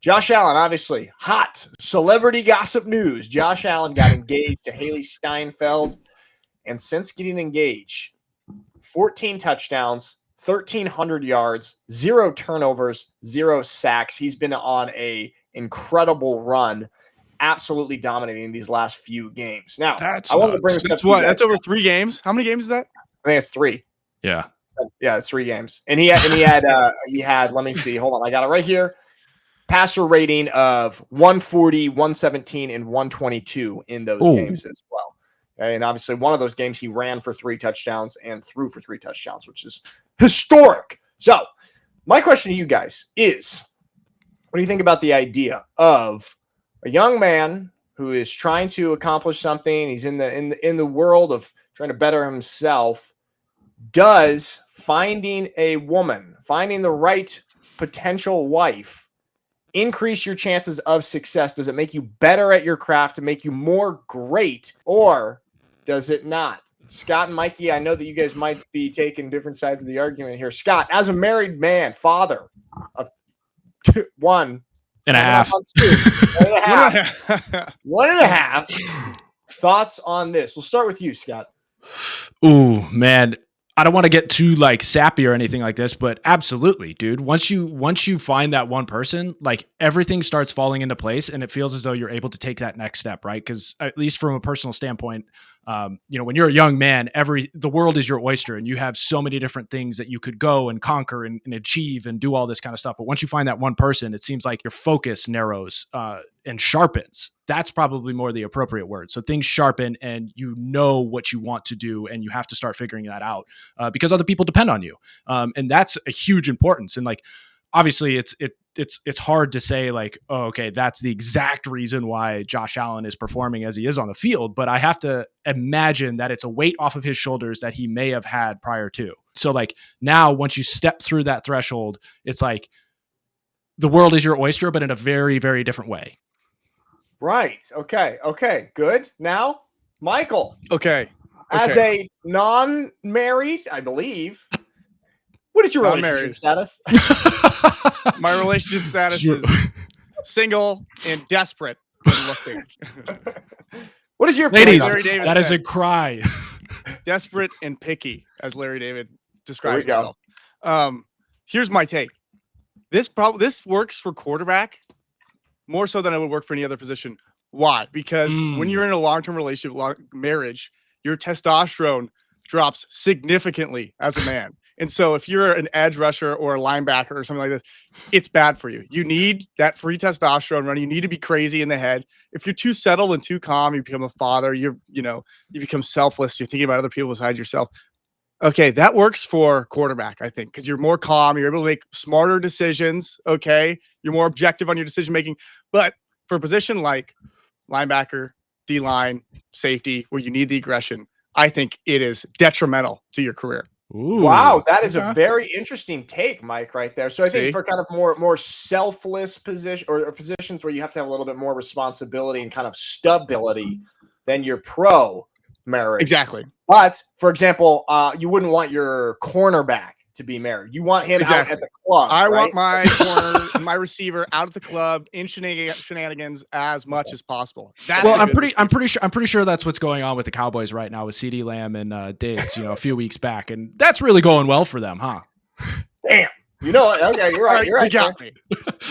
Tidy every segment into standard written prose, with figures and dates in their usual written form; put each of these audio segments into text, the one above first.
Josh Allen, obviously hot celebrity gossip news. Josh Allen got engaged to Haley Steinfeld, and since getting engaged, 14 touchdowns, 1,300 yards, 0 turnovers, 0 sacks. He's been on a incredible run, absolutely dominating these last few games. Now, I wanted to bring this up to you guys. That's over 3 games. How many games is that? I think it's 3. Yeah. Yeah, it's 3 games. And he had, let me see. Hold on. I got it right here. Passer rating of 140, 117, and 122 in those games as well. And obviously, one of those games he ran for 3 touchdowns and threw for 3 touchdowns, which is historic. So, my question to you guys is, what do you think about the idea of a young man who is trying to accomplish something? He's in the world of trying to better himself. Does finding a woman, finding the right potential wife, increase your chances of success? Does it make you better at your craft, to make you more great, or does it not? Scott and Mikey, I know that you guys might be taking different sides of the argument here. Scott, as a married man, father of 1 and a half, 1.5, thoughts on this? We'll start with you, Scott. Ooh, man. I don't want to get too like sappy or anything like this, but absolutely, dude. Once you find that one person, like everything starts falling into place, and it feels as though you're able to take that next step, right? Because at least from a personal standpoint, when you're a young man, the world is your oyster, and you have so many different things that you could go and conquer and achieve and do all this kind of stuff. But once you find that one person, it seems like your focus narrows and sharpens. That's probably more the appropriate word. So things sharpen, and you know what you want to do, and you have to start figuring that out because other people depend on you, and that's a huge importance. And like, obviously, it's hard to say like, oh, okay, that's the exact reason why Josh Allen is performing as he is on the field. But I have to imagine that it's a weight off of his shoulders that he may have had prior to. So like now, once you step through that threshold, it's like the world is your oyster, but in a very, very different way. Right. Okay. Good. Now, Michael. Okay. As a non-married, I believe, what is your relationship status? My relationship status is single and desperate and looking. What is your ladies? That is a cry. Desperate and picky, as Larry David describes himself. Here's my take. This works for quarterback more so than it would work for any other position. Why? Because when you're in a long-term relationship, marriage, your testosterone drops significantly as a man. And so if you're an edge rusher or a linebacker or something like this, it's bad for you. You need that free testosterone running. You need to be crazy in the head. If you're too settled and too calm, you become a father, you become selfless. You're thinking about other people besides yourself. Okay, that works for quarterback, I think, because you're more calm. You're able to make smarter decisions. Okay, you're more objective on your decision making. But for a position like linebacker, D-line, safety, where you need the aggression, I think it is detrimental to your career. Ooh, wow, that is a very interesting take, Mike, right there. So I think for kind of more selfless position or positions where you have to have a little bit more responsibility and kind of stability than your pro marriage. Exactly. But for example, you wouldn't want your cornerback to be married. You want him out at the club. I want my corner and my receiver out at the club in shenanigans as much as possible. I'm pretty sure that's what's going on with the Cowboys right now with CeeDee Lamb and Diggs, a few weeks back, and that's really going well for them, huh? Damn. You know what? Okay, you're right. You're right. You got me.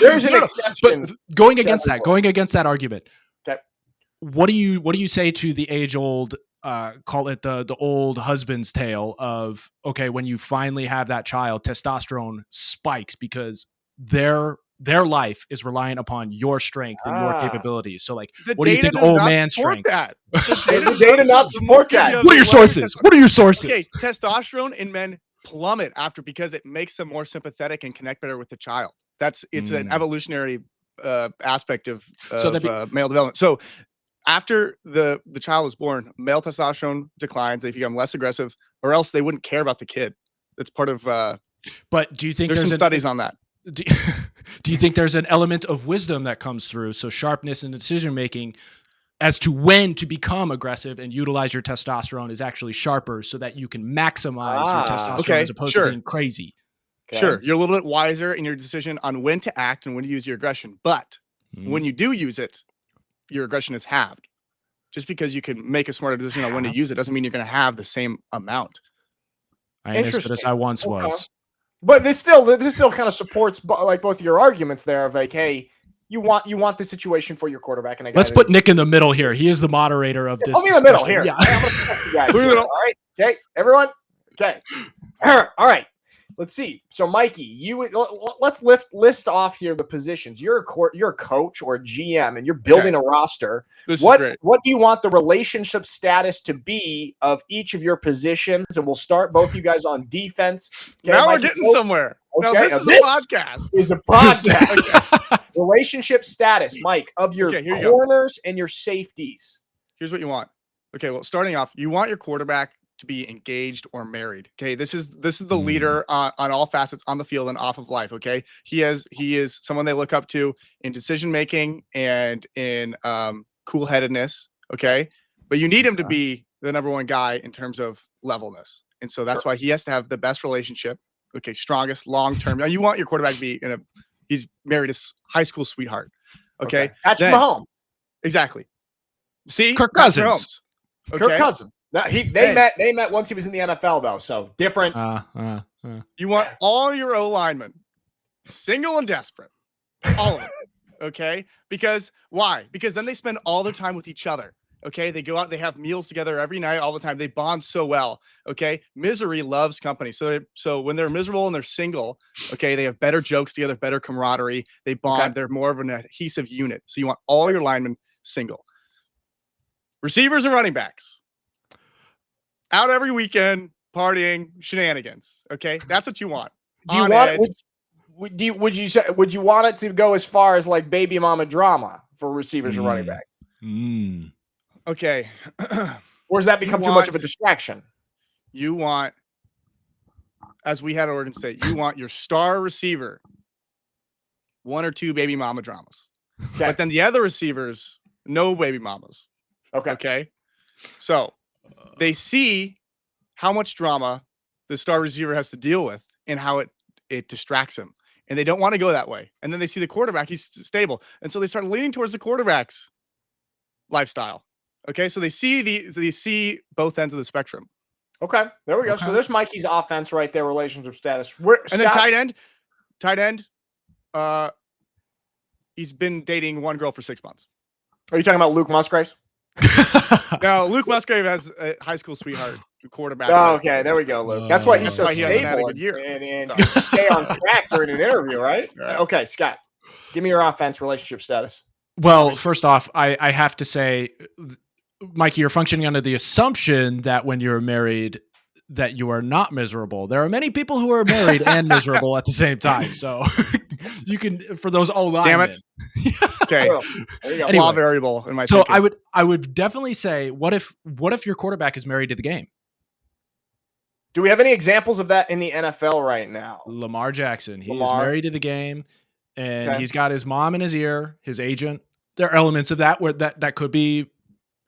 There's an exception. But going against that argument, okay. What do you say to the age-old call it the old husband's tale of, okay, when you finally have that child, testosterone spikes because their life is reliant upon your strength and your capabilities. So like, what do you think old man strength? The data not support that. What are your sources? Okay, testosterone in men plummet because it makes them more sympathetic and connect better with the child. It's an evolutionary aspect of male development. So after the child was born, male testosterone declines. They become less aggressive, or else they wouldn't care about the kid. That's part of. But do you think there's some studies on that? Do you think there's an element of wisdom that comes through? So sharpness and decision making as to when to become aggressive and utilize your testosterone is actually sharper, so that you can maximize your testosterone as opposed to being crazy. Okay? Sure, you're a little bit wiser in your decision on when to act and when to use your aggression. But when you do use it, your aggression is halved. Just because you can make a smarter decision on when to use it doesn't mean you're going to have the same amount. I ain't as good as I once was. But this still kind of supports like both your arguments there of like, hey, you want the situation for your quarterback. And let's put Nick in the middle here. He is the moderator of this. I'll be in the middle here. Yeah. I'm gonna protect you guys here. All right. Okay, everyone. Okay. All right. Let's see. So, Mikey, let's list off here the positions. You're a coach or a GM, and you're building a roster. What do you want the relationship status to be of each of your positions? And we'll start both you guys on defense. Okay, now Mikey, we're getting somewhere. Okay. Now this is a podcast. Is a podcast. Okay. Relationship status, Mike, of your corners and your safeties. Here's what you want. Okay, well, starting off, you want your quarterback to be engaged or married. Okay, this is the leader on all facets on the field and off of life. Okay, he is someone they look up to in decision making and in cool-headedness. Okay, but you need him to be the number one guy in terms of levelness, and so that's why he has to have the best relationship. Okay, strongest long term. Now you want your quarterback to be he's married his high school sweetheart. Okay, Patrick Mahomes. Exactly. See, Kirk Cousins. Okay. Kirk Cousins. No, they met once he was in the NFL though, so different. You want all your O linemen single and desperate, all of them. Okay, because why? Because then they spend all their time with each other. Okay, they go out, they have meals together every night, all the time. They bond so well. Okay, misery loves company. So when they're miserable and they're single, okay, they have better jokes together, better camaraderie. They bond. Okay. They're more of an adhesive unit. So you want all your linemen single. Receivers and running backs out every weekend, partying, shenanigans. Okay, that's what you want. Do you want? Would you want it to go as far as like baby mama drama for receivers and running backs? Okay, or does that become too much of a distraction? You want, as we had at Oregon State, you want your star receiver, one or two baby mama dramas, but then the other receivers, no baby mamas. Okay. So they see how much drama the star receiver has to deal with and how it distracts him. And they don't want to go that way. And then they see the quarterback, he's stable. And so they start leaning towards the quarterback's lifestyle. Okay. So they see both ends of the spectrum. Okay. There we go. So there's Mikey's offense right there, relationship status. Then tight end. He's been dating one girl for 6 months. Are you talking about Luke Musgrave? No, Luke Musgrave has a high school sweetheart quarterback. Oh, okay, there we go, Luke. That's why he's so stable and can stay on track during an interview, right? Okay, Scott, give me your offense relationship status. Well, first off, I have to say, Mikey, you're functioning under the assumption that when you're married, that you are not miserable. There are many people who are married and miserable at the same time. So you can, for those damn it. Okay. Anyway, law variable in my thinking. I would definitely say, what if your quarterback is married to the game? Do we have any examples of that in the NFL right now? Lamar Jackson. He is married to the game, and he's got his mom in his ear, his agent. There are elements of that where that could be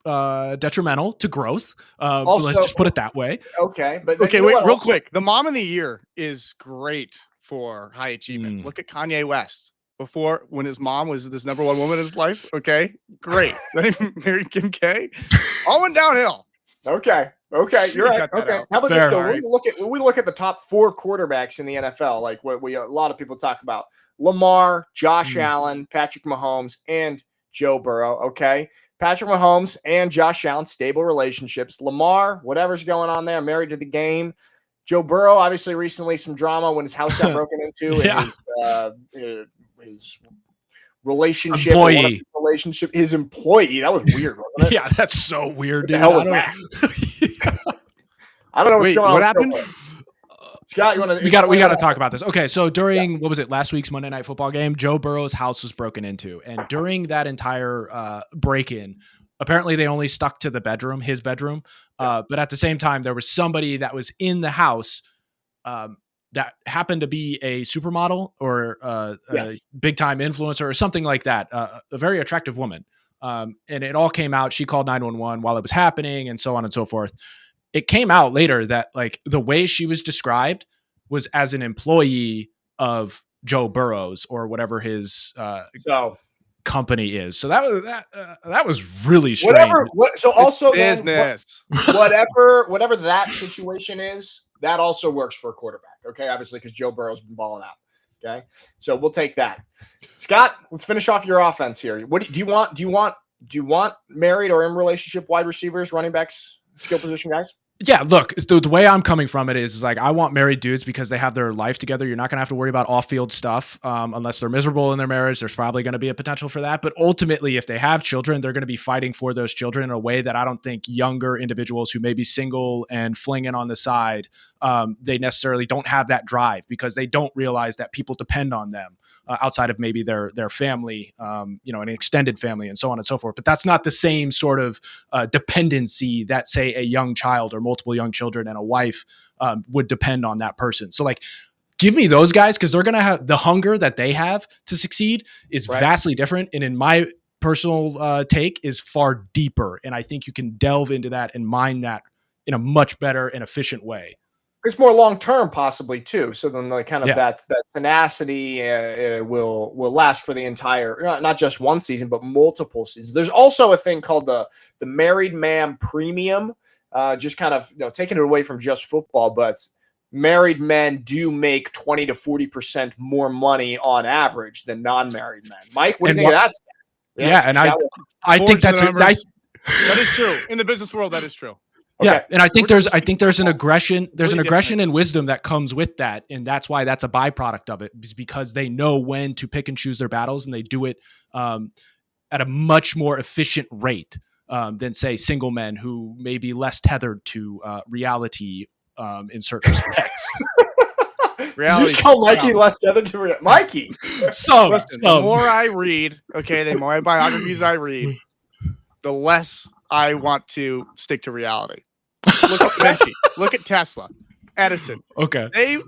detrimental to growth. Also, let's just put it that way. Okay. But wait, real quick. The mom in the ear is great for high achievement. Look at Kanye West. Before, when his mom was this number one woman in his life, okay, great. Then he married Kim K. All went downhill. Okay, you're right. Okay, how about this though? Right. We look at the top 4 quarterbacks in the NFL, like what a lot of people talk about: Lamar, Josh Allen, Patrick Mahomes, and Joe Burrow. Okay, Patrick Mahomes and Josh Allen, stable relationships. Lamar, whatever's going on there, married to the game. Joe Burrow, obviously, recently some drama when his house got broken into. And his relationship, his employee. That was weird, wasn't it? Yeah, that's so weird, dude. What the hell was that? I don't know what's going on. What happened? Scott, you want to? We got to talk about this. Okay, so during what was it, last week's Monday Night Football game, Joe Burrow's house was broken into, and during that entire break-in, apparently they only stuck to his bedroom. But at the same time, there was somebody that was in the house that happened to be a supermodel or a big-time influencer or something like that, a very attractive woman. And it all came out. She called 911 while it was happening and so on and so forth. It came out later that like the way she was described was as an employee of Joe Burrow's or whatever his company is. So that was really strange. So also then business. whatever that situation is, that also works for a quarterback. Okay, obviously because Joe Burrow's been balling out. Okay, so we'll take that. Scott, let's finish off your offense here. What do you want? Do you want married or in relationship wide receivers, running backs, skill position guys? Yeah, look, the way I'm coming from it is like I want married dudes because they have their life together. You're not going to have to worry about off-field stuff unless they're miserable in their marriage. There's probably going to be a potential for that. But ultimately, if they have children, they're going to be fighting for those children in a way that I don't think younger individuals who may be single and flinging on the side, they necessarily don't have that drive because they don't realize that people depend on them outside of maybe their family, an extended family and so on and so forth. But that's not the same sort of dependency that, say, a young child or multiple young children and a wife would depend on that person. So like, give me those guys because they're going to have the hunger that they have to succeed is vastly different. And in my personal take is far deeper. And I think you can delve into that and mine that in a much better and efficient way. It's more long-term possibly too. So then like kind of that tenacity will last for the entire, not just one season, but multiple seasons. There's also a thing called the married man premium, just kind of, taking it away from just football, but married men do make 20 to 40% more money on average than non-married men. Mike, what do you think of that? Yeah. And I think that is true in the business world. That is true. Okay. Yeah, and I think there's an aggression. There's an aggression and wisdom that comes with that, and that's why that's a byproduct of it. Is because they know when to pick and choose their battles, and they do it at a much more efficient rate than, say, single men who may be less tethered to reality in certain respects. Reality. You just call Mikey less tethered to reality. Mikey. The more I read, the more biographies I read, the less I want to stick to reality. Look at Da Vinci. Look at Tesla, Edison. Okay. They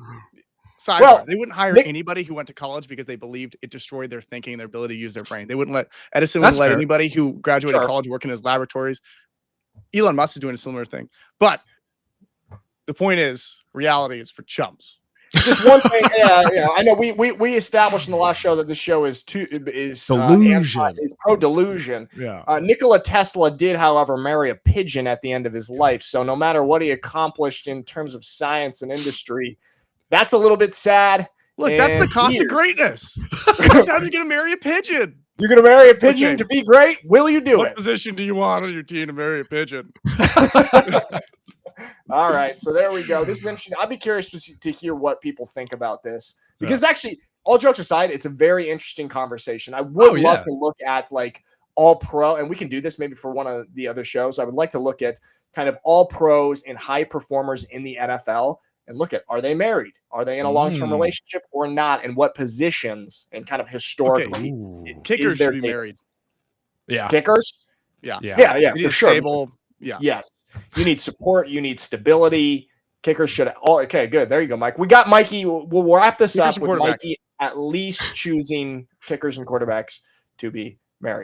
wouldn't hire anybody who went to college because they believed it destroyed their thinking and their ability to use their brain. They wouldn't let anybody who graduated college work in his laboratories. Elon Musk is doing a similar thing. But the point is, reality is for chumps. Just one thing, I know we established in the last show that this show is delusion. Is pro delusion. Yeah. Nikola Tesla did, however, marry a pigeon at the end of his life. So no matter what he accomplished in terms of science and industry, that's a little bit sad. Look, that's the cost of greatness. Sometimes you're gonna marry a pigeon. You're gonna marry a pigeon to be great. Will you do it? What position do you want on your team to marry a pigeon? All right, so there we go. This is interesting. I'd be curious to hear what people think about this because actually, all jokes aside, it's a very interesting conversation. I would love to look at like all pro, and we can do this maybe for one of the other shows. I would like to look at kind of all pros and high performers in the NFL and look at, are they married? Are they in a long-term relationship or not? And what positions and kind of historically. Kickers should be married. Yeah. Kickers? Yeah, for sure. Stable. Yeah. Yes. You need support. You need stability. Kickers should. Oh, okay, good. There you go, Mike. We got Mikey. We'll wrap this up with Mikey at least choosing kickers and quarterbacks to be married.